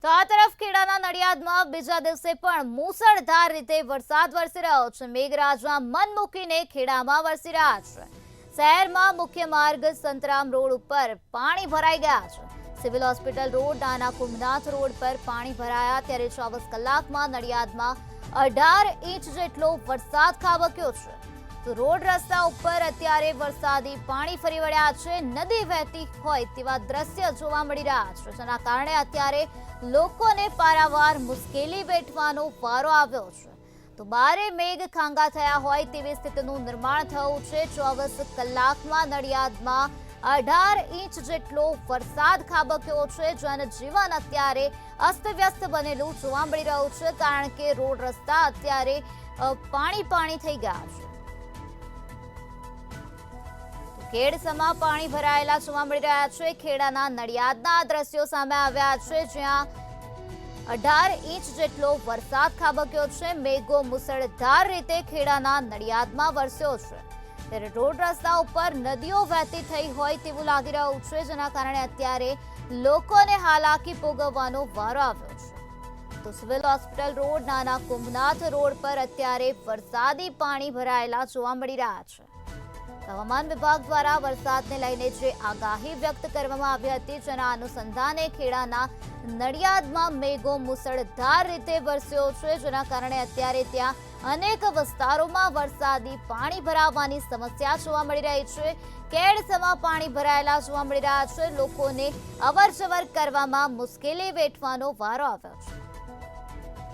તો આ તરફ ખેડાના નડિયાદમાં બીજા દિવસે પણ મુસળધાર રીતે વરસાદ વરસી રહ્યો છે। મેઘરાજા મન મૂકીને ખેડામાં વરસી રહ્યા છે। શહેરમાં મુખ્ય માર્ગ સંતરામ રોડ ઉપર પાણી ભરાઈ ગયા છે। સિવિલ હોસ્પિટલ રોડ નાના કુંભનાથ રોડ પર પાણી ભરાયા ત્યારે 24 કલાકમાં નડિયાદમાં 18 ઇંચ જેટલો વરસાદ ખાબક્યો છે। તો રોડ રસ્તા ઉપર અત્યારે વરસાદી પાણી ફરી વળ્યા છે। નદી વહેતી હોય તેવા દ્રશ્ય જોવા મળી રહ્યા છે, જેના કારણે અત્યારે લોકોને પારાવાર મુશ્કેલી વેઠવાનો વારો આવ્યો છે। તો બારે મેઘ ખાંગા થયા હોય તેવી સ્થિતિનું નિર્માણ થયું છે। 24 કલાકમાં નડિયાદમાં 18 ઇંચ જેટલો વરસાદ ખાબક્યો છે। જનજીવન અત્યારે અસ્તવ્યસ્ત બનેલું જોવા મળી રહ્યું છે, કારણ કે રોડ રસ્તા અત્યારે પાણી થઈ ગયા છે। ખેડસમાં પાણી ભરાયેલા જોવા મળી રહ્યા છે। ખેડાના નડિયાદના દ્રશ્યો સામે આવ્યા છે, જ્યાં 18 ઇંચ જેટલો વરસાદ ખાબક્યો છે। મેઘો મુસળધાર રીતે ખેડાના નડિયાદમાં વરસ્યો છે, ત્યારે રોડ રસ્તા ઉપર નદીઓ વહેતી થઈ હોય તેવું લાગી રહ્યું છે, જેના કારણે અત્યારે લોકોને હાલાકી ભોગવવાનો વારો આવ્યો છે। તો સિવિલ હોસ્પિટલ રોડ નાના કુંભનાથ રોડ પર અત્યારે વરસાદી પાણી ભરાયેલા જોવા મળી રહ્યા છે। હવામાન વિભાગ દ્વારા વરસાદને લઈને જે આગાહી વ્યક્ત કરવામાં આવી હતી, જેના અનુસંધાને ખેડાના નડિયાદમાં મેઘો મુસળધાર રીતે વરસ્યો છે, જેના કારણે અત્યારે ત્યાં અનેક વિસ્તારોમાં વરસાદી પાણી ભરાવાની સમસ્યા જોવા મળી રહી છે। કેડસમાં પાણી ભરાયેલા જોવા મળી રહ્યા છે। લોકોને અવરજવર કરવામાં મુશ્કેલી વેઠવાનો વારો આવ્યો છે।